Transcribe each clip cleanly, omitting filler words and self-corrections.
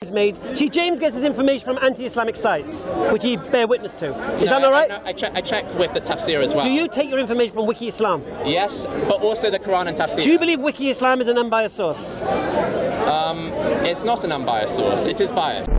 is made. See, James gets his information from anti-Islamic sites, which he bear witness to. Is that all right? I check with the tafsir as well. Do you take your information from Wiki Islam? Yes, but also the Quran and tafsir. Do you believe Wiki Islam is an unbiased source? It's not an unbiased source. It is biased.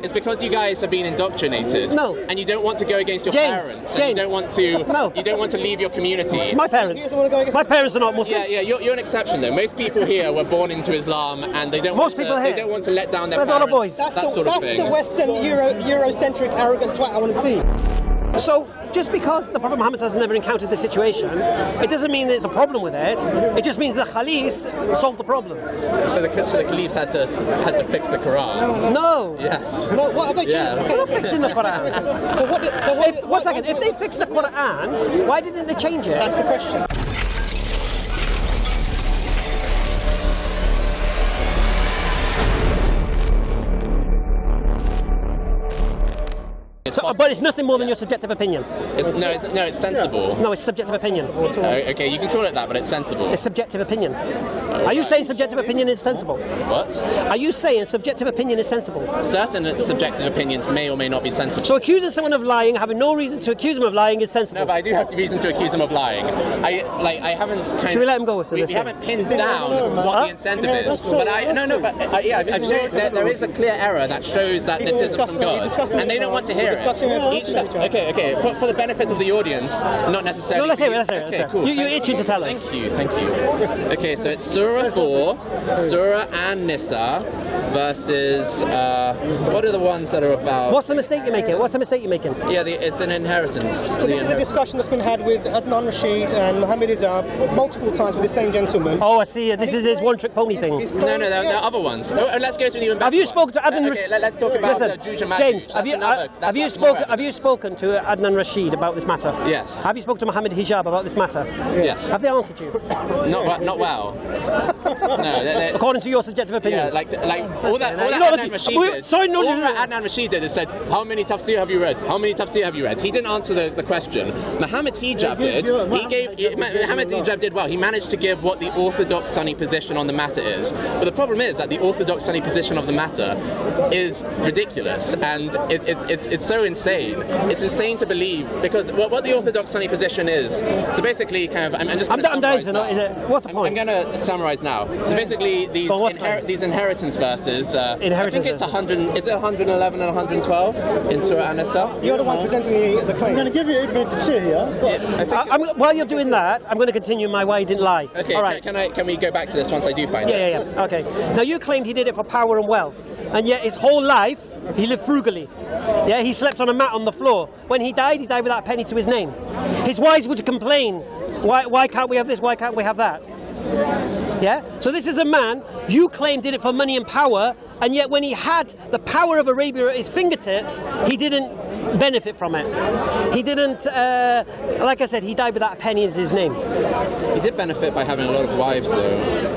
It's because you guys have been indoctrinated. No. And you don't want to go against your parents. James. You don't want to. No. You don't want to leave your community. My parents. My parents are not Muslim. Yeah. You're an exception though. Most people here were born into Islam, and they don't. They don't want to let down their parents. All the boys. That's the Western Eurocentric arrogant twat I want to see. So, just because the Prophet Muhammad has never encountered this situation, it doesn't mean there's a problem with it. It just means the Caliphs solved the problem. So the Caliphs had to fix the Quran. No. Yes. What have they changed? They're not fixing the Quran. One second. If they fixed the Quran, why didn't they change it? That's the question. But it's nothing more than your subjective opinion. It's sensible. No, it's subjective opinion. Okay, you can call it that, but it's sensible. It's subjective opinion. Are you saying subjective opinion is sensible? What? Are you saying subjective opinion is sensible? Certain subjective opinions may or may not be sensible. So accusing someone of lying, having no reason to accuse them of lying, is sensible? No, but I do have reason to accuse them of lying. I haven't. Should we let him go with this? We haven't pinned down what the incentive is. But I've shown that there is a clear error that shows that this isn't from God, and they don't want to hear it. Okay. For the benefit of the audience, not necessarily. No, let's hear it. Okay, cool. You're itching to tell us. Thank you. Okay, so it's Surah 4, Surah An-Nisa versus what are the ones that are about? What's the mistake you're making? Yeah, it's an inheritance. So this is a discussion that's been had with Adnan Rashid and Mohammed Hijab multiple times with the same gentleman. Oh, I see. This is his one-trick pony thing. No, there are other ones. Let's go to the even better. Have you spoken to Adnan? Okay, let's talk about James, have you spoken to Adnan Rashid about this matter? Yes. Have you spoken to Mohammed Hijab about this matter? Yes. Have they answered you? Not well. No. According to your subjective opinion. Yeah, like all that Adnan Rashid did. Sorry, no. All that Adnan Rashid did is said, "How many tafsir have you read? How many tafsir have you read?" He didn't answer the question. Mohammed Hijab did. Mohammed Hijab did well. He managed to give what the orthodox Sunni position on the matter is. But the problem is that the orthodox Sunni position of the matter is ridiculous, and it's so insane. It's insane to believe, because what the orthodox Sunni position is. So basically, kind of, I'm dying to know. What's the point? I'm going to summarize now. So basically, these inheritance verses. I think it's 100. Is it 111 and 112 in Surah An-Nisa? You're the one presenting the claim. I'm going to give you a bit of shit here. While you're doing that, I'm going to continue my why he didn't lie. Okay. All right. Can we go back to this once I do find it? Yeah. Okay. Now you claimed he did it for power and wealth, and yet his whole life he lived frugally. Yeah, he slept on a mat on the floor. When he died without a penny to his name. His wives would complain, why can't we have this? Why can't we have that? Yeah? So this is a man you claim did it for money and power, and yet when he had the power of Arabia at his fingertips, he didn't benefit from it. He didn't, like I said, he died without a penny in his name. He did benefit by having a lot of wives, though.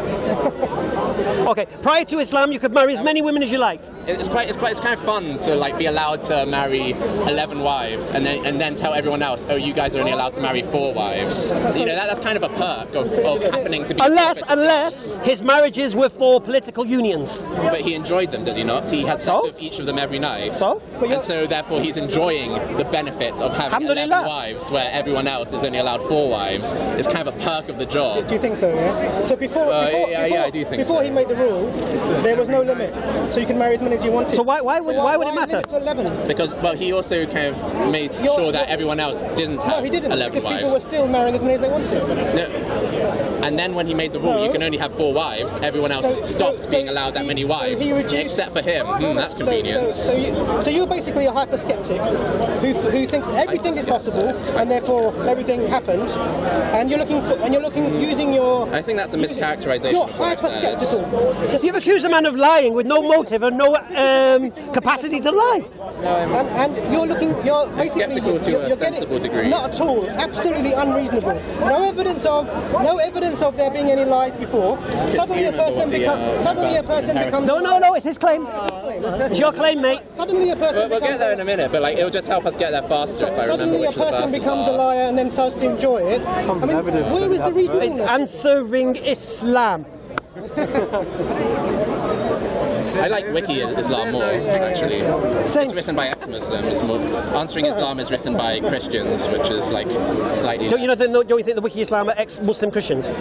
Okay, prior to Islam, you could marry as many women as you liked. It's kind of fun to be allowed to marry 11 wives and then tell everyone else, oh, you guys are only allowed to marry 4 wives. That's kind of a perk of happening to be. Unless his marriages were for political unions. But he enjoyed them, did he not? He had sex with each of them every night. So? And so therefore he's enjoying the benefit of having 11 wives, where everyone else is only allowed 4 wives. It's kind of a perk of the job. Do you think so? Yeah. So before I do think before so. he made the rule, there was no limit, so you can marry as many as you wanted. So why would it matter? Limit to 11? Because he also kind of made sure that everyone else didn't have 11 because wives. People were still marrying as many as they wanted. No. And then when he made the rule, you can only have 4 wives. Everyone else stopped being allowed that many wives, except for him. That's convenient. So you're basically a hyper-skeptic who thinks everything is possible, and therefore everything happened. And using your. I think that's a mischaracterization. You're hyper-skeptical. You've accused a man of lying with no motive and no capacity to lie. And you're basically skeptical to a sensible degree. Not at all. Absolutely unreasonable. No evidence of there being any lies before. Suddenly a person becomes. No. It's his claim. It's your claim, mate. Suddenly a person. We'll get there in a minute, but it'll just help us get there faster if I remember which of the verses Suddenly a person becomes a liar and then starts to enjoy it. I mean, where is the reasonableness? It's answering Islam. I like Wiki Islam more, actually. Same. It's written by ex-Muslims. Answering Islam is written by Christians, which is like slightly... Don't you think the Wiki Islam are ex-Muslim Christians?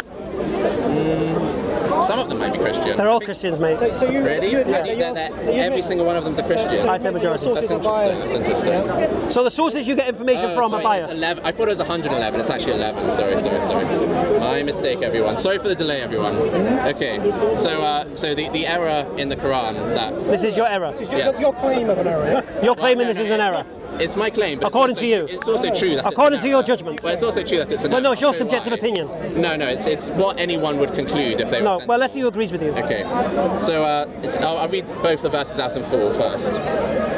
Some of them might be Christian. They're all Christians, mate. So you Really? Every single one of them's a Christian? I'd say majority. That's interesting. That's interesting. So the sources you get information from are biased. I thought it was 111. It's actually 11. Sorry. My mistake, everyone. Sorry for the delay, everyone. Okay. So the error in the Quran that... This is your error. Yes. Your claim of an error. You're claiming this is an error. It's my claim, but according to you. It's also true that according to your judgment. Well, it's also true that it's an error. Well, no, it's your subjective opinion. No, it's what anyone would conclude if they were... No, well, let's see who agrees with you. Okay, so I'll read both the verses out in full first.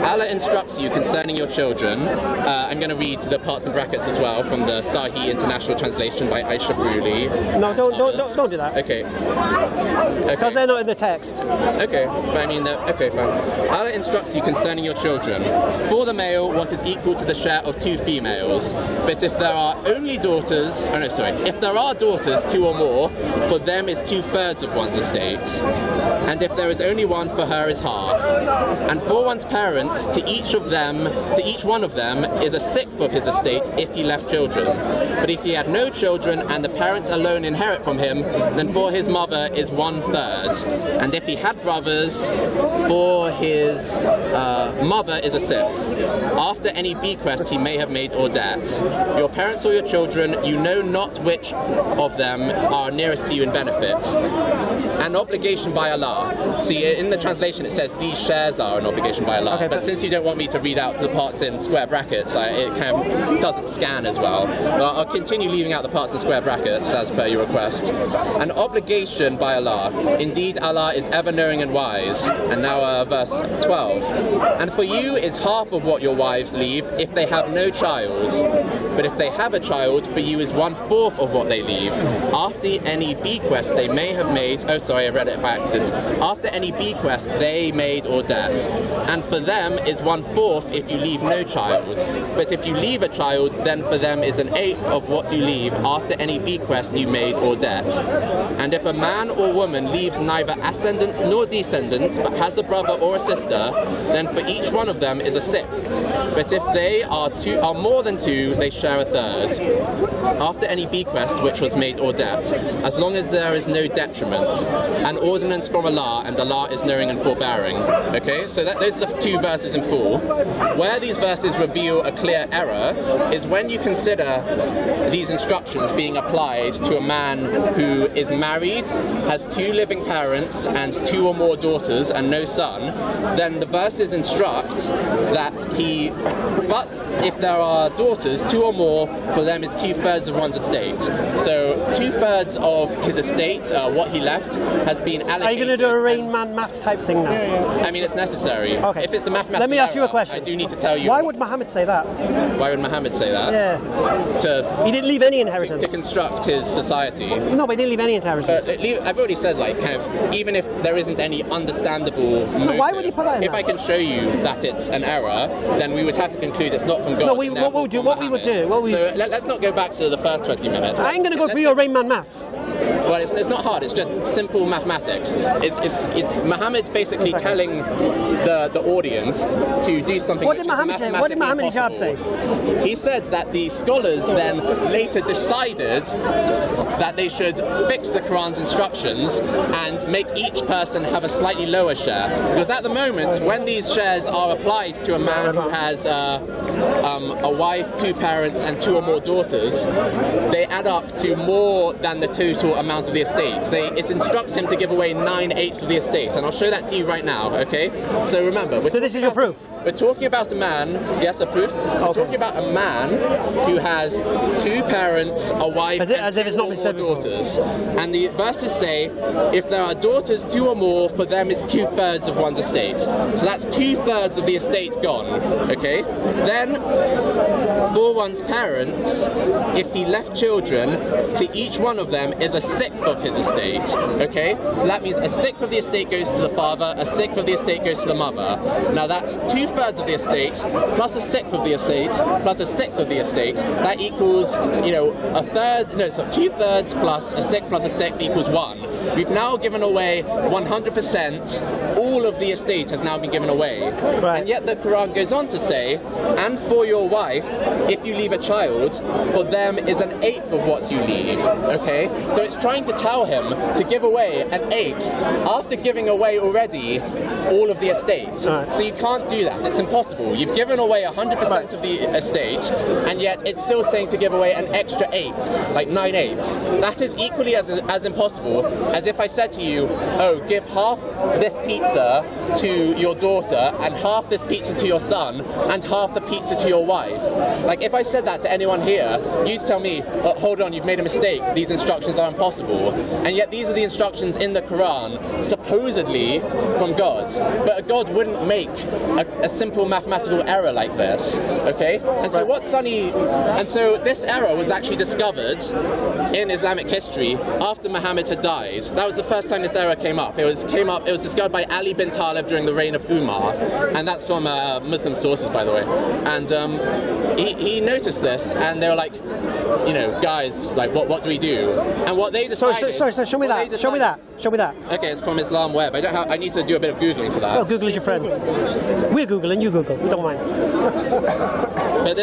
Allah instructs you concerning your children. I'm going to read the parts and brackets as well from the Sahih International Translation by Aisha Bruli. No, don't do that. Okay. Because they're not in the text. Okay, but I mean, okay, fine. Allah instructs you concerning your children. For the male, what is equal to the share of 2 females. But if there are only daughters, if there are daughters 2 or more, for them is 2/3 of one's estate. And if there is only one, for her is half. And for one's parents, to each one of them is 1/6 of his estate if he left children. But if he had no children and the parents alone inherit from him, then for his mother is 1/3. And if he had brothers, for his mother is 1/6. After any bequest he may have made or debt. Your parents or your children, you know not which of them are nearest to you in benefit. An obligation by Allah. See, in the translation it says these shares are an obligation by Allah. Okay, but since you don't want me to read out the parts in square brackets, it kind of doesn't scan as well. But I'll continue leaving out the parts in square brackets as per your request. An obligation by Allah. Indeed, Allah is ever knowing and wise. And now verse 12. And for you is half of what your wives leave if they have no child. But if they have a child, for you is 1/4 of what they leave. After any bequest they may have made... Oh, sorry, I read it by accident. After any bequest they made or debt. And for them is 1/4 if you leave no child. But if you leave a child, then for them is 1/8 of what you leave after any bequest you made or debt. And if a man or woman leaves neither ascendants nor descendants, but has a brother or a sister, then for each one of them is 1/6. But if they are more than 2, they share 1/3. After any bequest which was made or debt, as long as there is no detriment, an ordinance from Allah, and Allah is knowing and forbearing. Okay, so those are the 2 verses in full. Where these verses reveal a clear error is when you consider these instructions being applied to a man who is married, has 2 living parents and 2 or more daughters and no son. Then the verses instruct that but if there are daughters, 2 or more, for them is 2/3 of one's estate. So 2/3 of his estate, what he left, has been allocated. Are you going to do a Rain Man maths type thing now? Yeah. I mean, it's necessary. Okay. If it's a mathematical Let me ask you a question. I do need to tell you. Why would Muhammad say that? Why would Muhammad say that? Yeah. He didn't leave any inheritance. To construct his society. No, but he didn't leave any inheritance. I've already said, like, kind of, even if there isn't any understandable motive, why would he put that in if I can show you that it's an error, then we would have to conclude it's not from God. No, what we would do. So let's not go back to the first 20 minutes. I ain't going to go through your Rain Man maths. Well, it's not hard. It's just simple mathematics. Muhammad's basically telling the audience to do something. What did Muhammad say? He said that the scholars then later decided that they should fix the Quran's instructions and make each person have a slightly lower share. Because at the moment, when these shares are applied to a man who has a wife, 2 parents, and 2 or more daughters, they add up to more than the total amount of the estate. It instructs him to give away 9/8 of the estate, and I'll show that to you right now. Okay. So remember. So this is your proof. We're talking about a man. Yes, a proof. We're talking about a man who has 2 parents, a wife, and 2 or more daughters. And the verses say, if there are daughters 2 or more, for them is 2/3 of one's estate. So that's 2/3 of the estate gone. Okay. Then, for one's parents, if he left children, to each one of them is a sixth of his estate. Okay, so that means a sixth of the estate goes to the father, a sixth of the estate goes to the mother. Now that's 2/3 of the estate plus a sixth of the estate plus a sixth of the estate. That equals, you know, a third. No, so 2/3 plus a sixth equals 1. We've now given away 100%. All of the estate has now been given away, Right. and yet the Quran goes on to say, and for your wife, if you leave a child, for them is an eighth of what you leave. Okay, so it's trying to tell him to give away an eighth after giving away already all of the estate. Right. So you can't do that. It's impossible. You've given away 100% of the estate, and yet it's still saying to give away an extra eighth, like 9/8. That is equally as impossible as if I said to you, oh, give half this pizza to your daughter and half this pizza to your son and half the pizza to your wife. Like, if I said that to anyone here, you'd tell me, oh, hold on, you've made a mistake, these instructions are impossible. And yet these are the instructions in the Quran, supposedly from God. But God wouldn't make a simple mathematical error like this, okay? And so so this error was actually discovered in Islamic history after Muhammad had died. That was the first time this error came up. It was discovered by Ali bin Talib during the reign of Umar, and that's from Muslim sources, by the way. And he noticed this, and they were like, you know, guys, like, what do we do? And what they decided... Sorry, show me that. Show me that. Okay, it's from Islam Web. I need to do a bit of Googling for that. Well, Google is your friend. We're Googling, you Google. We don't mind. But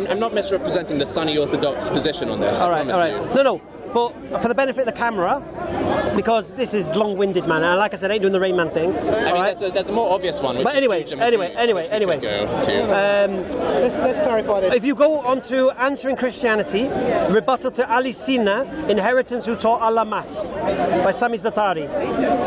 I'm not misrepresenting the Sunni Orthodox position on this, All I right. promise you. No. But for the benefit of the camera, because this is long-winded, man, and like I said, I ain't doing the Rain Man thing. I mean, there's a more obvious one. Which But anyway. Let's clarify this. If you go on to Answering Christianity, Rebuttal to Ali Sina, Inheritance Who Taught Allah Maths, by Sami Zatari.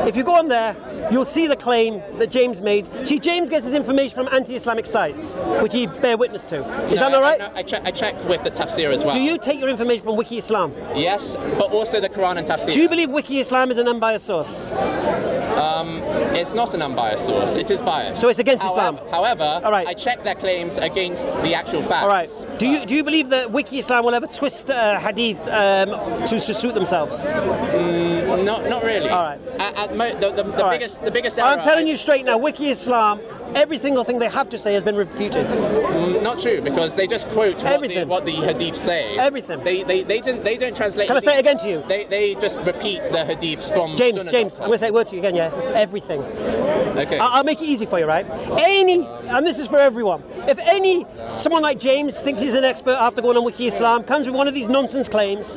If you go on there, you'll see the claim that James made. See, James gets his information from anti-Islamic sites, which he bear witness to. Is that all right? I checked with the tafsir as well. Do you take your information from Wiki Islam? Yes, but also the Quran and tafsir. Do you believe Wiki Islam is an unbiased source? It's not an unbiased source. It is biased. So it's against Islam? However, All right. I checked their claims against the actual facts. All right. Do you believe that Wiki Islam will ever twist hadith to suit themselves? Not really. All right. The biggest error. I'm telling you straight now, Wiki Islam, every single thing they have to say has been refuted. Not true, because they just quote what the hadiths say. Everything. They don't translate. Can I say it again to you? They just repeat the hadiths from James, Sunnah. I'm going to say a word to you again, yeah? Everything. Okay. I'll make it easy for you, right? And this is for everyone, if someone like James thinks he's an expert after going on Wiki Islam, comes with one of these nonsense claims,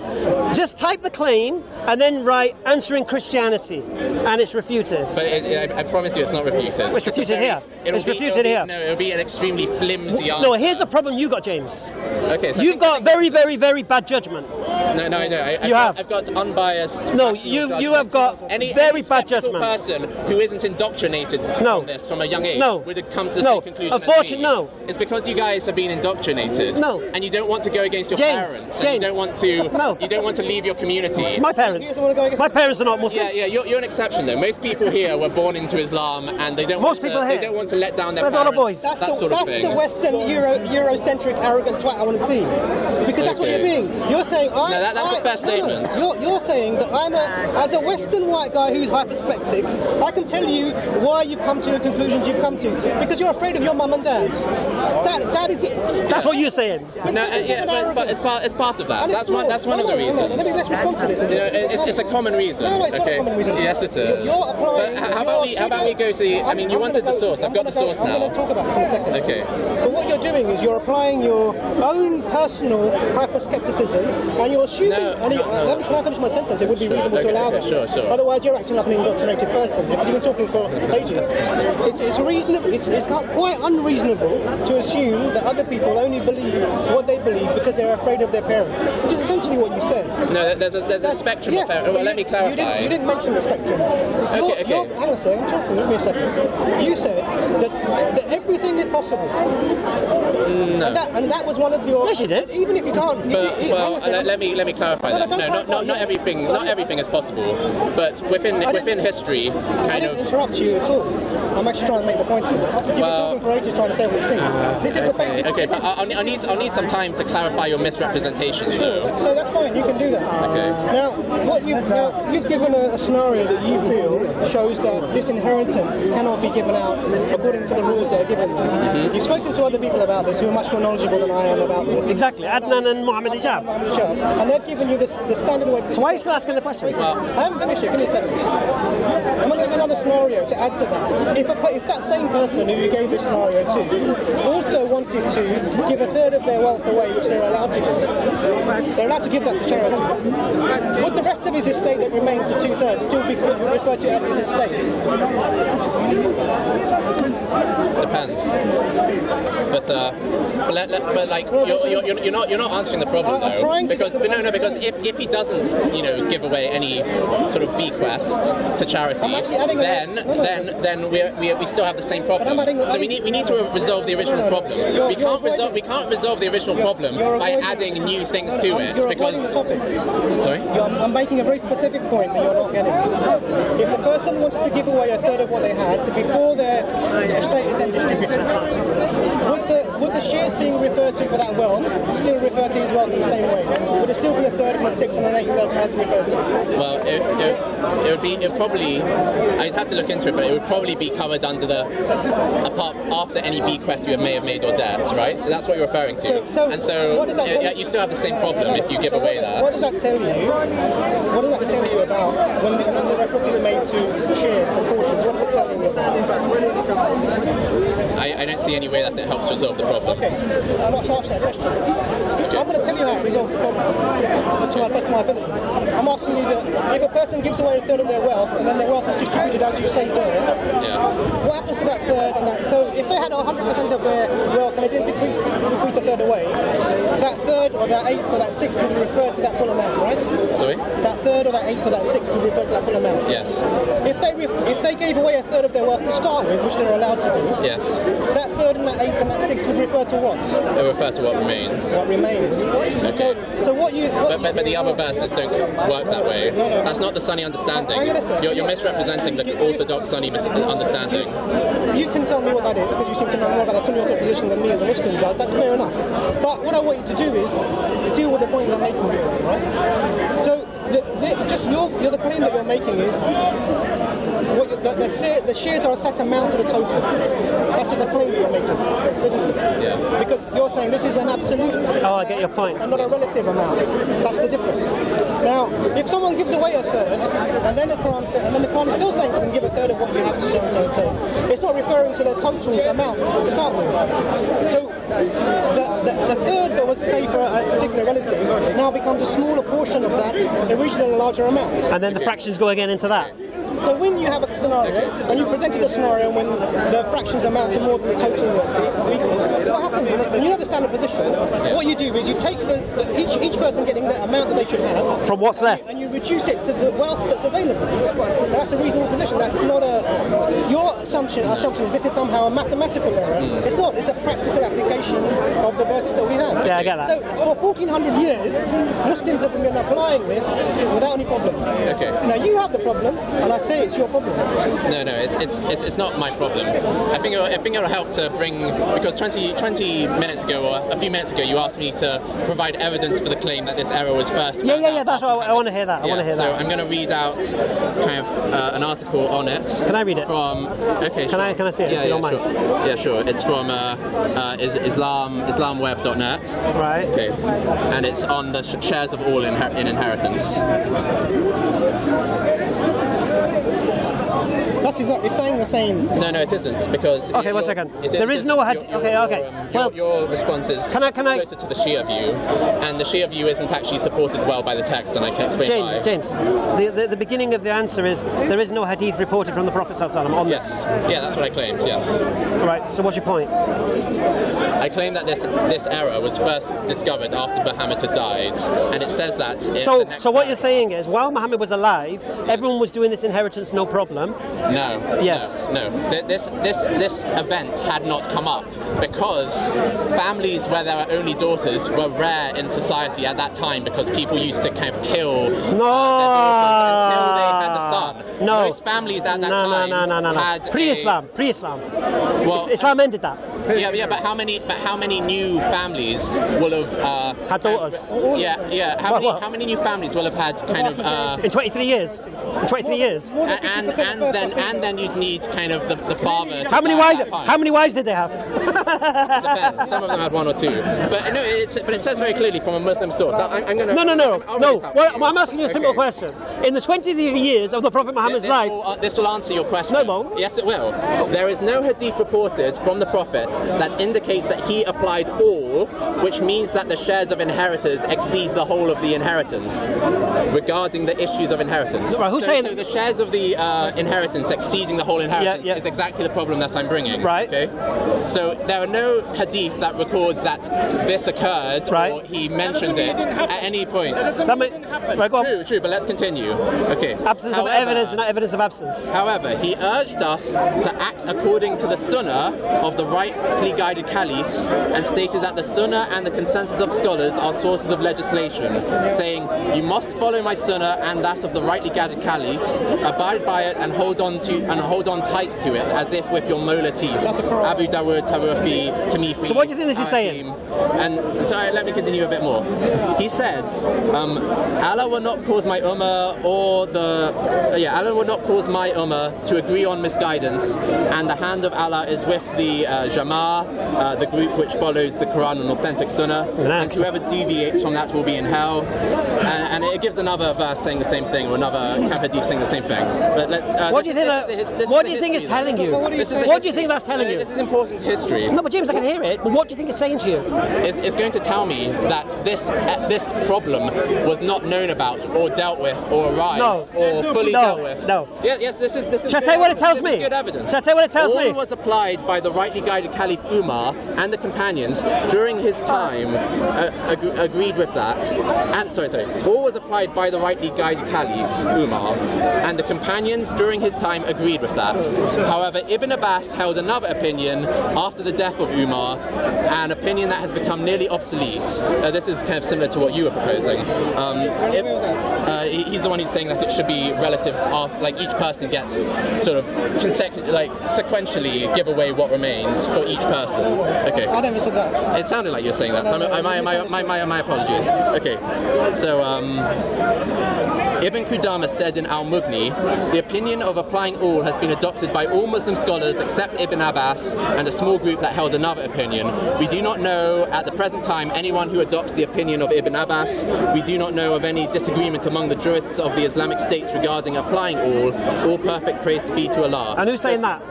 just type the claim and then write Answering Christianity, and it's refuted. But I promise you it's not refuted. It's refuted here. It's refuted here. No, it'll be an extremely flimsy answer. No, here's the problem you got, James. Okay. So You've got very, very, very bad judgment. No, I know. I've got unbiased. No, you have got very bad judgment. Any person who isn't indoctrinated from this from a young age would come to the same conclusion as me. No. It's because you guys have been indoctrinated. No. And you don't want to go against your parents. James. You don't want to. You don't want to leave your community. My parents. My parents are not Muslim. Yeah. You're an exception though. Most people here were born into Islam, and they don't. They don't want to let down their parents. All the boys. That's the Western Eurocentric arrogant twat I want to see. Because that's what you're being. You're saying that's a fair statement. You're saying that as a Western white guy who's hyperspectic, I can tell you why you've come to the conclusions you've come to. Because you're afraid of your mum and dad. That is it. That's what you're saying. It's part of that. That's one of the reasons. Let's respond to this. It's a common reason. No, it's not a common reason. Yes, it is. You're applying. How about we go to the? I mean, you wanted the source. I've got the source now. I'm going to talk about this in a second. Okay. But what you're doing is you're applying your own personal hyper-skepticism, and you're assuming. Can I finish my sentence? It would be reasonable to allow that. Sure. Otherwise, you're acting like an indoctrinated person because you've been talking for ages. It's reasonable. It's quite unreasonable to assume that other people only believe what they believe because they're afraid of their parents, which is essentially what you said. No, there's a spectrum of parents. Well, let me clarify. You didn't mention the spectrum. Okay. Hang on a second. I'm talking. Give me a second. You said that everything is possible. No. And that was one of your. Yes, you did. Even if you can't. Let me clarify that. No, not everything is possible. possible. But within history, I didn't interrupt you at all. I'm actually trying to make the point here. You've been talking for ages trying to say all these things. This is the basis. Okay, so I'll need some time to clarify your misrepresentation. Sure, so that's fine. You can do that. Okay. Now, you've given a scenario that you feel shows that this inheritance cannot be given out according to the rules that are given. You've spoken to other people about this who are much more knowledgeable than I am about this. Exactly, Adnan and Mohammed Ijab. And they've given you the standard way. So why are you still asking the question? I haven't finished it. Give me a second. I'm going to give another scenario to add to that. If that same person who you gave this scenario to also wanted to give a third of their wealth away, which they're allowed to do, they're allowed to give that to charity. Would the rest of his estate that remains, the 2/3, still be referred to as his estate? Depends. But like you're not answering the problem though. Because if he doesn't give away any sort of bequest to charity, then we still have the same problem. So we need to resolve the original problem. We can't resolve the original problem by adding new things to it because. Sorry. I'm making a very specific point that you're not getting. If the person wanted to give away a third of what they had before their estate is then distributed, would the shares being referred to for that wealth still refer to his wealth in the same way? Would it still be a third and a sixth and an eighth as referred to? Well, it would probably, I'd have to look into it, but it would probably be covered under after any bequest you may have made or debt, right? So that's what you're referring to. So you still have the same problem if you give away that. What does that tell you? What does that tell you about when the reference is made to shares and portions? What does it tell you about? I don't see any way that it helps resolve the problem. Okay, I'm not asking that question. Okay. I'm going to tell you how it resolves the problem to my best of my ability. I'm asking you that if a person gives away a third of their wealth and then their wealth is distributed as you say there, what happens to that third and that? So if they had 100% of their wealth and they didn't bequeath the third away, that third or that eighth or that sixth would refer to that full amount, right? Sorry? That third or that eighth or that sixth would refer to that full amount. Yes. If they gave away a third of their wealth to start with, which they're allowed to do, yes, that third and that eighth and that sixth would refer to what? It would refer to what remains. What remains. Okay. So what you... But the other verses don't work that way. No. That's not the Sunni understanding. You're misrepresenting the orthodox Sunni understanding. You can tell me what that is, because you seem to know more about the Sunni orthodox position than me as a Muslim does. That's fair enough. But what I want you to do is deal with the point I'm making, right? So the claim that you're making is the shares are a set amount to the total. That's what the claim that you're making, isn't it? Yeah. Because you're saying this is an absolute. Oh, I get your point. And not a relative amount. That's the difference. Now, if someone gives away a third, and then the Quran is still saying to them, give a third of what you have to so and so and so, it's not referring to the total amount to start with. So the third that was saved for a particular relative now becomes a smaller portion of that, originally a larger amount. And then the fractions go again into that. So when you have a scenario, and you presented a scenario when the fractions amount to more than the total what happens, and you understand the position, what you do is you take each person getting the amount that they should have. From what's left. And you reduce it to the wealth that's available. That's a reasonable position. That's not your assumption is this is somehow a mathematical error. It's not. It's a practical application of the verses that we have. Yeah, I get that. So for 1400 years, Muslims have been applying this without any problems. Okay. Now you have the problem, and I say it's your problem. No, it's not my problem. I think it'll help to bring, because 20 minutes ago or a few minutes ago you asked me to provide evidence for the claim that this error was first. Yeah. That's what I want to hear that. So I'm going to read out kind of an article on it. Can I read it? Can I see it? If you don't mind. Sure. Yeah, sure. It's from Islamweb.net. Right. Okay. And it's on the shares of all in inheritance. That's exactly saying the same. No, it isn't, because... Okay, 1 second. There is no... Okay. Well, your response is closer to the Shia view, and the Shia view isn't actually supported well by the text, and I can explain why. James, the beginning of the answer is there is no hadith reported from the Prophet ﷺ on this. Yeah, that's what I claimed, yes. Right, so what's your point? I claim that this error was first discovered after Muhammad had died, and it says that... So what you're saying is, while Muhammad was alive, everyone was doing this inheritance no problem. No. Yes. No. This event had not come up because families where there were only daughters were rare in society at that time, because people used to kind of kill their daughters until they most families at that time had pre-Islam. Well, Islam ended that. Yeah, but how many new families will have Had daughters. How many new families will have had kind of In 23 years. In 23 years. and then you need kind of the father. How many wives did they have? Depends. Some of them had one or two. But no, it says very clearly from a Muslim source. I'm gonna. No. Well, I'm asking you a simple question. In the 23 years of the Prophet Muhammad's life, this will answer your question. No, it won't. Yes, it will. There is no hadith reported from the Prophet that indicates that he applied all, which means that the shares of inheritors exceed the whole of the inheritance regarding the issues of inheritance. Right, who's saying? So the shares of the inheritance exceeding the whole inheritance is exactly the problem that I'm bringing. Right. Okay. So there are no hadith that records that this occurred or he mentioned it at any point. Right, go on. True, but let's continue. Okay. Absence of evidence, not evidence of absence. However, he urged us to act according to the sunnah of the rightly guided caliphs and stated that the sunnah and the consensus of scholars are sources of legislation, saying, you must follow my sunnah and that of the rightly guided caliphs, abide by it and hold on tight to it, as if with your molar teeth. Abu Dawud, Tawafi, Tamifi. So what do you think this is saying? And sorry, let me continue a bit more. He said, Allah will not cause my ummah Allah will not cause my ummah to agree on misguidance, and the hand of Allah is with the Jama'ah, the group which follows the Quran and authentic Sunnah, and whoever deviates from that will be in hell. And it gives another verse saying the same thing, or another hadith saying the same thing. But let's. What do you think it's telling you? What do you think that's telling you? This is important history. No, but James, I can hear it. But what do you think it's saying to you? It's going to tell me that this problem was not known about, or dealt with, or arised, or fully dealt with. No. Yes, this is. Shall I tell you what it tells me? Good evidence. Shall I tell you what it tells me? All was applied by the rightly guided Caliph Umar and the companions during his time. Agreed with that. And sorry. All was applied by the rightly guided Caliph Umar and the companions during his time agreed with that. However, Ibn Abbas held another opinion after the death of Umar, an opinion that has become nearly obsolete. This is kind of similar to what you were proposing. He's the one who's saying that it should be relative, like each person gets sort of sequentially give away what remains for each person. Okay. I never said that. It sounded like you were saying that. So my apologies. Okay. So Ibn Qudama said in Al-Mughni, the opinion of applying all has been adopted by all Muslim scholars except Ibn Abbas and a small group that held another opinion. We do not know at the present time anyone who adopts the opinion of Ibn Abbas. We do not know of any disagreement among the jurists of the Islamic states regarding applying all. All perfect praise to be to Allah. And who's saying that?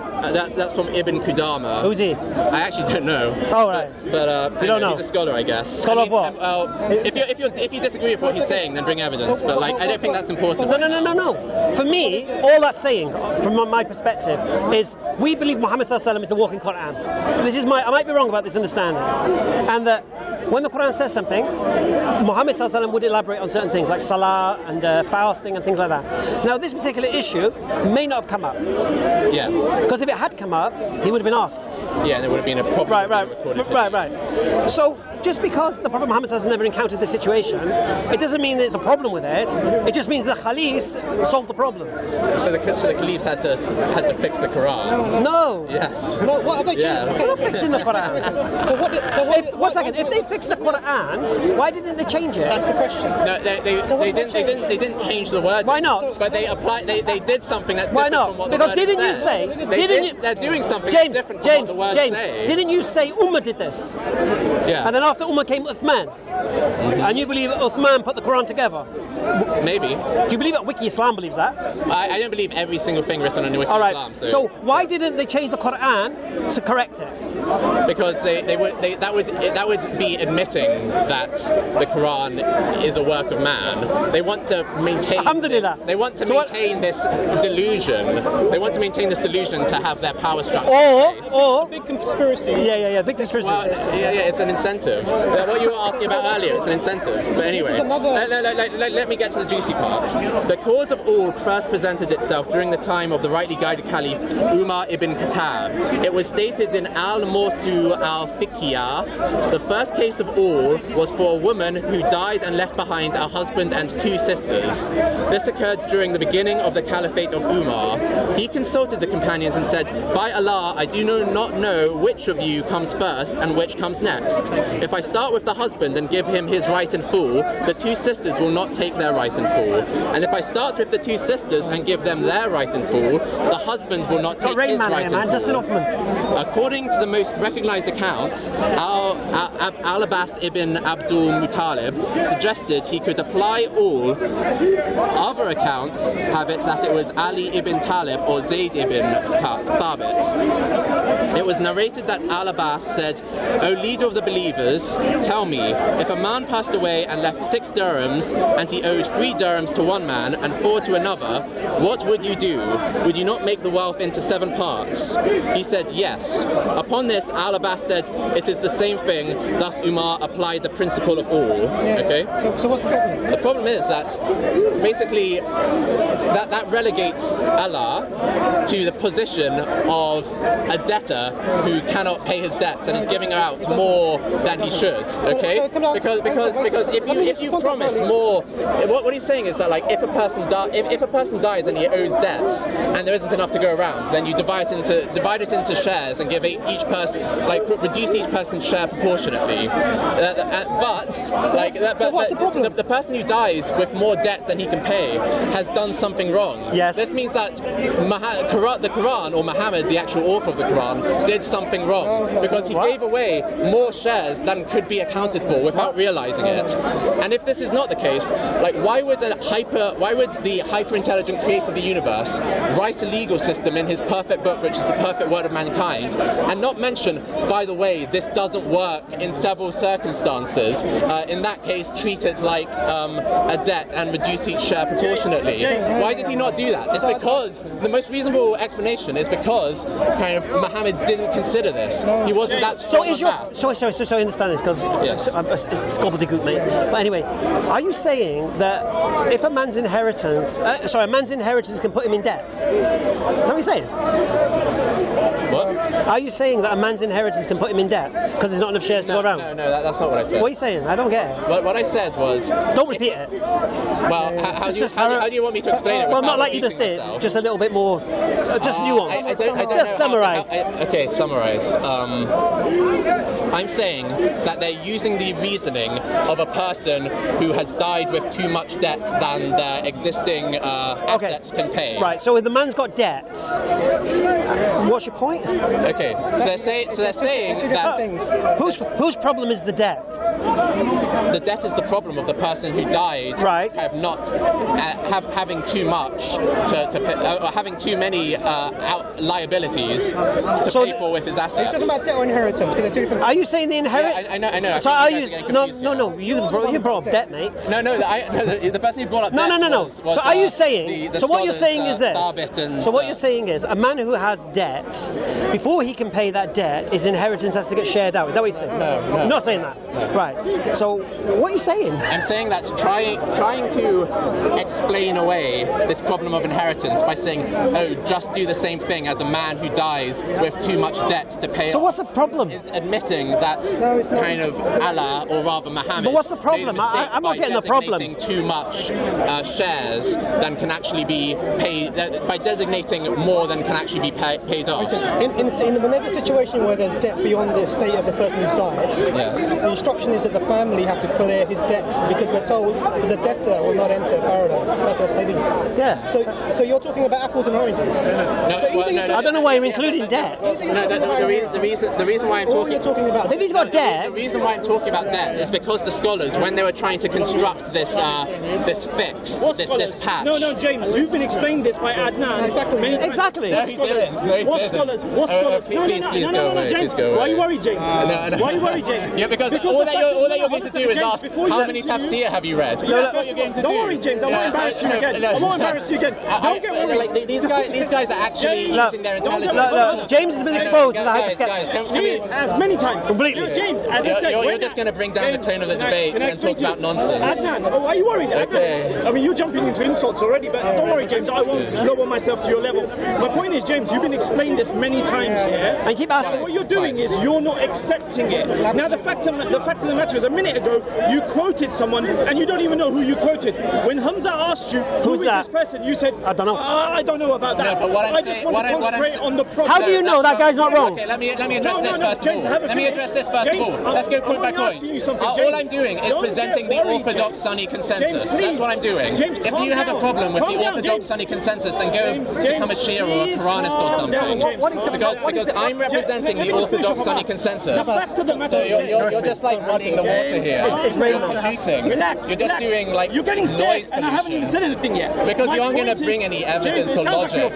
That's from Ibn Qudama. Who's he? I actually don't know. Oh, right. But you don't know. He's a scholar, I guess. Scholar of what? If you disagree with what he's saying, then bring evidence. But I don't think that's important. No. For me, all that's saying, from my perspective, is we believe Muhammad sallallahu alaihi wasallam is the walking Qur'an. I might be wrong about this understanding, and that when the Quran says something, Muhammad sallallahu alaihi wasallam would elaborate on certain things like salah and fasting and things like that. Now, this particular issue may not have come up. Yeah. Because if it had come up, he would have been asked. Yeah, there would have been a problem. Right. So, just because the Prophet Muhammad has never encountered this situation, it doesn't mean there's a problem with it. It just means the Caliphs solved the problem. So the Caliphs had to fix the Quran. No. Yes. No, what have they changed? Yes. They're not fixing the Quran. One second. If they fixed the Quran, why didn't they change it? That's the question. No, they didn't change the word. Why not? But they applied. They did something that's why different not? from what Because the word didn't you says. say? They're doing something that's different from what the words say. Didn't you say Ummah did this? Yeah. And then after Ummah came Uthman. And you believe Uthman put the Quran together? Maybe. Do you believe that Wiki Islam believes that? I don't believe every single thing written on Wiki All right. Islam. So why didn't they change the Quran to correct it? Because that would be admitting that the Quran is a work of man. They want to maintain. Alhamdulillah. They want to maintain this delusion. They want to maintain this delusion to have their power structure. Or big conspiracy. Yeah. Big conspiracy. Well, yeah. It's an incentive. What you were asking about earlier, it's an incentive. But anyway, let me get to the juicy part. The cause of all first presented itself during the time of the rightly guided Caliph Umar ibn Khattab. It was stated in Al-Mawsu al-Fiqhiyah, the first case of all was for a woman who died and left behind a husband and 2 sisters. This occurred during the beginning of the Caliphate of Umar. He consulted the companions and said, "By Allah, I do not know which of you comes first and which comes next. If I start with the husband and give him his right in full, the 2 sisters will not take their right in full. And if I start with the 2 sisters and give them their right in full, the husband will not take his right in full." According to the most recognized accounts, Al-Abbas ibn Abdul Muttalib suggested he could apply all. Other accounts have it that it was Ali ibn Talib or Zayd ibn Thabit. It was narrated that Al-Abbas said, "O leader of the believers, tell me, if a man passed away and left 6 dirhams and he owed 3 dirhams to one man and 4 to another, what would you do? Would you not make the wealth into 7 parts? He said, yes. Upon this, Al-Abbas said, it is the same thing, thus Umar applied the principle of all. Okay? So what's the problem? The problem is that basically that relegates Allah to the position of a debtor who cannot pay his debts and is giving out more than he should. Okay? Because if you promise more, what he's saying is that like if a person dies and he owes debts and there isn't enough to go around, then you divide it into shares and give each person reduce each person's share proportionately. The person who dies with more debts than he can pay has done something wrong. Yes. This means that the Quran, or Muhammad, the actual author of the Quran, did something wrong because he gave away more shares than could be accounted for without realizing it. And if this is not the case, why would the hyper-intelligent creator of the universe write a legal system in his perfect book, which is the perfect word of mankind, and not mention, by the way, this doesn't work in several circumstances? In that case, treat it like a debt and reduce each share proportionately. Why did he not do that? It's because the most reasonable explanation is because kind of Muhammad didn't consider this. He wasn't that strong. So I understand this because it's gobbledygook, mate. But anyway, are you saying that if a man's inheritance can put him in debt? Is that what you're saying? What? Are you saying that a man's inheritance can put him in debt because there's not enough shares to go around? No, that's not what I said. What are you saying? I don't get it. What I said was... Don't repeat it. Well, how do you want me to explain it? Well, not like you just did. Myself? Just a little bit more... just nuance. I don't just summarise. Okay, summarise. I'm saying that they're using the reasoning of a person who has died with too much debt than their existing assets can pay. Right, so if the man's got debt, what's your point? Okay, so they're saying that... Whose problem is the debt? The debt is the problem of the person who died, right? Having too much or having too many liabilities to pay for with his assets. Are you talking about debt or inheritance? Because they're 2 different. Are you saying the inheritance? Yeah, I know. So are you? No. You brought up debt, mate. No. The person who brought up debt. No. So are you saying? The so what you're saying is this. So what you're saying is a man who has debt, before he can pay that debt, his inheritance has to get shared out. Is that what you're saying? No. You're not saying that. No. Right. So what are you saying? I'm saying that trying to explain away this problem of inheritance by saying, oh, just do the same thing as a man who dies with too much debt to pay. So what's the problem? Is admitting that's kind of Allah, or rather Muhammad. But what's the problem? I'm not getting the problem. Too much shares than can actually be paid, by designating more than can actually be paid off. When there's a situation where there's debt beyond the estate of the person who's died, yes, the instruction is that the family have to clear his debt because we're told that the debtor will not enter paradise. That's our saying. Yeah. So you're talking about apples and oranges. I don't know why you're including debt. The reason why I'm talking about. If he's got debt. The reason why I'm talking about debt is because the scholars, when they were trying to construct this fiqh, fix this patch. No, James, you've been explained this by Adnan. Exactly. No, he didn't. What scholars? What scholars? Please go away. James. Please go away. Why are you worried, James? No. Why are you worried, James? Yeah, because all that you're going to do is ask, how many tafsir have you read? That's what you're going to do. Don't worry, James. I won't embarrass you again. I won't embarrass you again. Don't get worried. Like, these guys are actually using their intelligence. James has been exposed as a hyper-skeptic. As many times. Completely. James, as I said, you're just going to bring down the tone of the debate and talk about nonsense. Adnan, why are you worried? Okay. I mean, you're jumping into insults already, but don't worry, James. I won't lower myself to your level. My point is, James, you've been explained this many times here. And keep asking. What you're doing is you're not accepting it. Now, the fact of the matter is, a minute ago, you quoted someone, and you don't even know who you quoted. When Hamza asked you, who is this person, you said, I don't know. I don't know about that. No, but I just want to concentrate on the problem. How do you know that guy's not wrong? Okay, let me address this first of all. Let me address this first of all. Let's go point by point. All I'm doing is presenting the Orthodox Sunni consensus. That's what I'm doing. If you have a problem with the Orthodox Sunni consensus, then go become a Shia or a Quranist or something. Because I'm representing the Orthodox Sunni consensus. So you're just like muddying the water here. You're polluting. You're just doing like you're getting scared, noise and I haven't even said anything yet. Because you aren't going to bring any evidence or logic.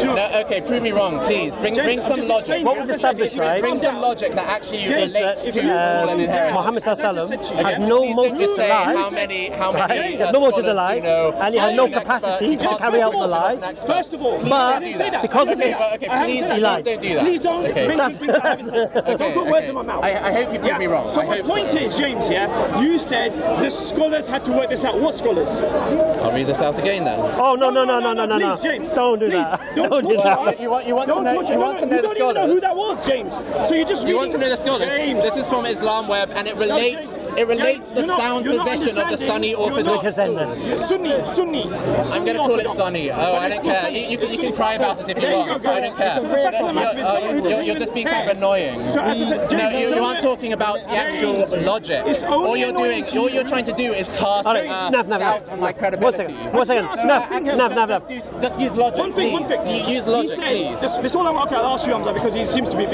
No, okay, prove me wrong, please. Bring some logic. What we've established, right? Bring some logic that actually relates to all inheritance. Muhammad Sallallahu had no motive to lie. How many he had no motive to lie, and he had no capacity to carry out the lie. First of all, but because of this, he lied. Don't do that. Please don't bring things don't put words in my mouth. I hope you prove me wrong. So my point is, James, you said the scholars had to work this out. What scholars? I'll read this out again then. Oh, no. Please, James. Don't do that. Don't do that. You want to know the scholars? You don't even know who that was, James. So you just want to know the scholars? James. This is from Islam Web, and it relates the sound position of the Sunni Orthodox schools. Sunni. I'm going to call it Sunni. Oh, I don't care. You can cry about it if you want. I don't care. You're just being kind of annoying. No, you aren't talking about the actual logic. All you're trying to do is cast doubt on my credibility. One second. Just use logic, please. Use logic, please. This all I'll ask you, Hamza, because he seems to be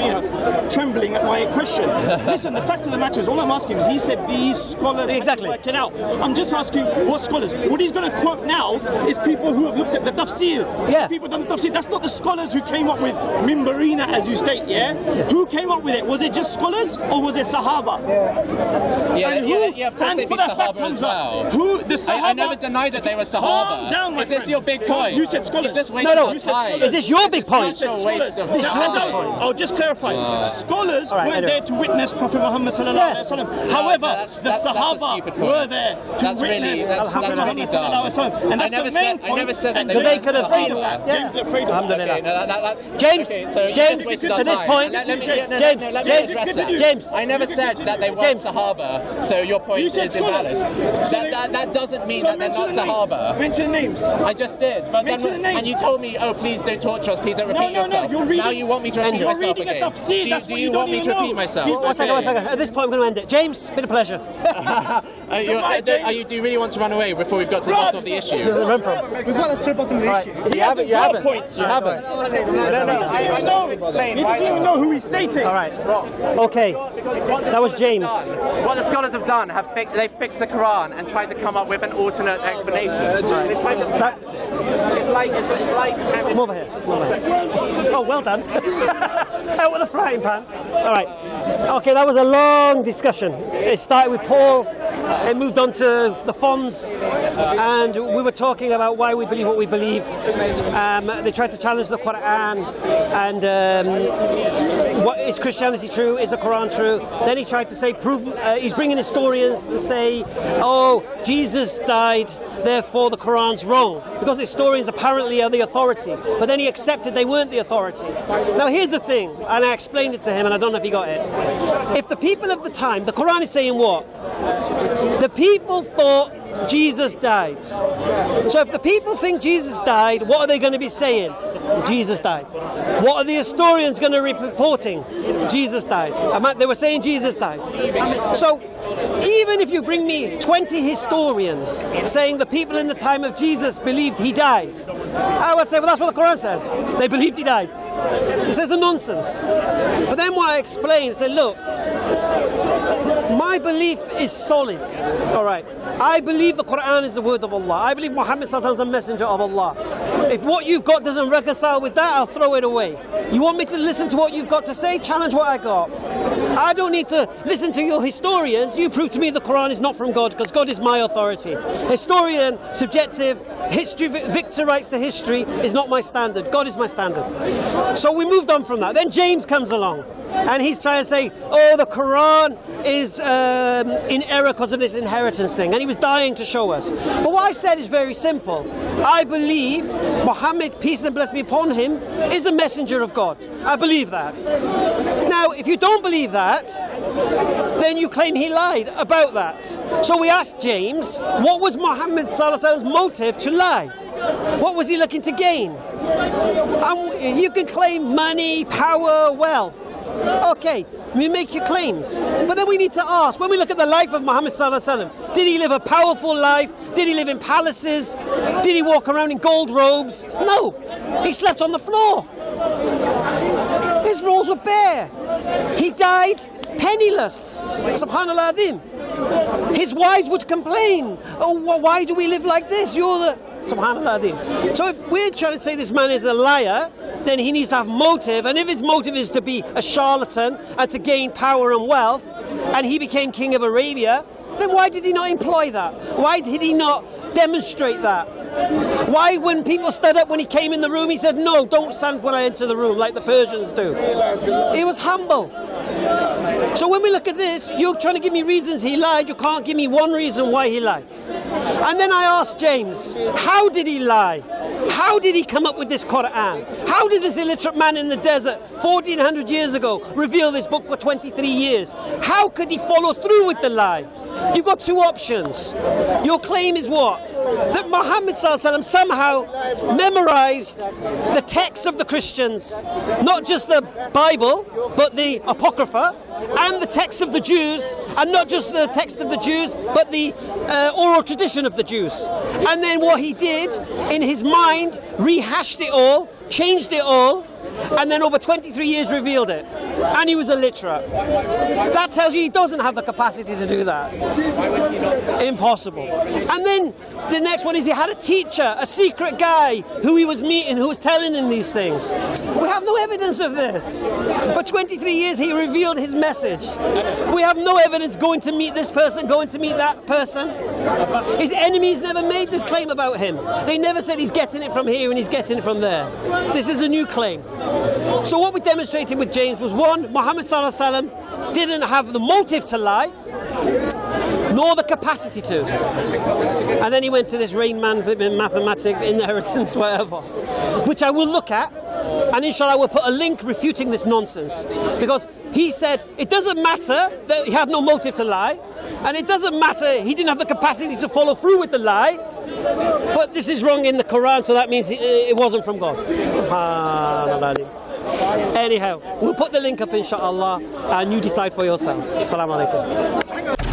trembling at my question. Listen, the fact of the matter is, all I'm asking is, he said these scholars exactly work it out. I'm just asking what scholars. What he's going to quote now is people who have looked at the tafsir. Yeah. People done the tafsir. That's not the scholars who came up with Mimbarina, as you state. Yeah. Who came up with it? Was it just scholars or was it Sahaba? Yeah. Of course they'd be Sahaba as well. Who the Sahaba? I never denied that they were Sahaba. Down, is this your big point? You said scholars. No. Is this your big point? I'll just clarify. Scholars weren't there to witness Prophet Muhammad sallallahu alaihi wasallam. However, the Sahaba were there to witness Prophet Muhammad sallallahu alaihi wasallam. And that's the main point. I never said that they could have seen that. James is afraid of that. James, to this point, James, I never said that they weren't Sahaba, so your point is invalid. That doesn't mean that they're not Sahaba. Mention names. I just did, but then and you told me, oh, please don't torture us, please don't repeat yourself. Now you want me to repeat myself again. Do you want me to repeat myself? One second. At this point, I'm going to end it. James, been a pleasure. Do you really want to run away before we've got to the bottom of the issue? Run from. We've got to the bottom of the issue. You haven't. I know. He doesn't even know who he's stating. All right. Okay. That was James. What the scholars have done, they've fixed the Quran and tried to come up with an alternate explanation. They tried to patch it. It's like Come over here. Oh, well done. Out with the frying pan. All right. Okay, that was a long discussion. It started with Paul. It moved on to the Fonz, and we were talking about why we believe what we believe. They tried to challenge the Qur'an, and what is Christianity true? Is the Quran true? Then he tried to say, he's bringing historians to say, oh, Jesus died, therefore the Quran's wrong, because historians apparently are the authority. But then he accepted they weren't the authority. Now here's the thing, and I explained it to him, and I don't know if he got it. If the people of the time, the Quran is saying what? The people thought Jesus died. So if the people think Jesus died, what are they going to be saying? Jesus died. What are the historians going to be reporting? Jesus died. They were saying Jesus died. So even if you bring me 20 historians saying the people in the time of Jesus believed he died, I would say, well, that's what the Quran says. They believed he died. It says a nonsense. But then what I explained, I said, look, My belief is solid. All right. I believe the Qur'an is the word of Allah. I believe Muhammad sallallahu alaihi wasallam is a messenger of Allah. If what you've got doesn't reconcile with that, I'll throw it away. You want me to listen to what you've got to say? Challenge what I got. I don't need to listen to your historians. You prove to me the Quran is not from God, because God is my authority. Historian, subjective, history, Victor writes the history, is not my standard. God is my standard. So we moved on from that. Then James comes along, and he's trying to say, oh, the Quran is in error because of this inheritance thing. And he was dying to show us. But what I said is very simple. I believe Muhammad, peace and blessings be upon him, is a messenger of God. I believe that. Now, if you don't believe that, then you claim he lied about that. So we asked James, what was Muhammad sallallahu alaihi wasallam's motive to lie? What was he looking to gain? You can claim money, power, wealth. Okay, we make your claims. But then we need to ask, when we look at the life of Muhammad sallallahu alaihi wasallam, did he live a powerful life? Did he live in palaces? Did he walk around in gold robes? No, he slept on the floor. His rolls were bare. He died penniless. Subhanallah Adim. His wives would complain, oh, why do we live like this? You're the... Subhanallah Adim. So if we're trying to say this man is a liar, then he needs to have motive. And if his motive is to be a charlatan and to gain power and wealth, and he became king of Arabia, then why did he not employ that? Why did he not demonstrate that? Why, when people stood up when he came in the room, he said, no, don't stand when I enter the room, like the Persians do. He was humble. So when we look at this, you're trying to give me reasons he lied. You can't give me one reason why he lied. And then I asked James, how did he lie? How did he come up with this Qur'an? How did this illiterate man in the desert 1400 years ago reveal this book for 23 years? How could he follow through with the lie? You've got two options. Your claim is what? That Muhammad ﷺ somehow memorized the texts of the Christians, not just the Bible, but the Apocrypha, and the texts of the Jews, and not just the text of the Jews, but the oral tradition of the Jews. And then what he did, in his mind, rehashed it all, changed it all, and then over 23 years revealed it. And he was illiterate. That tells you he doesn't have the capacity to do that. Impossible. And then the next one is he had a teacher, a secret guy who he was meeting, who was telling him these things. We have no evidence of this. For 23 years he revealed his message. We have no evidence going to meet this person, going to meet that person. His enemies never made this claim about him. They never said he's getting it from here and he's getting it from there. This is a new claim. So what we demonstrated with James was, one, Muhammad sallallahu alaihi wasallam didn't have the motive to lie, nor the capacity to. And then he went to this Rain Man, mathematics, inheritance, whatever, which I will look at, and inshallah we'll put a link refuting this nonsense. Because he said it doesn't matter that he had no motive to lie, and it doesn't matter he didn't have the capacity to follow through with the lie, but this is wrong in the Quran, so that means it wasn't from God. Subhanallah. Anyhow, we'll put the link up inshallah, and you decide for yourselves. Assalamu alaikum.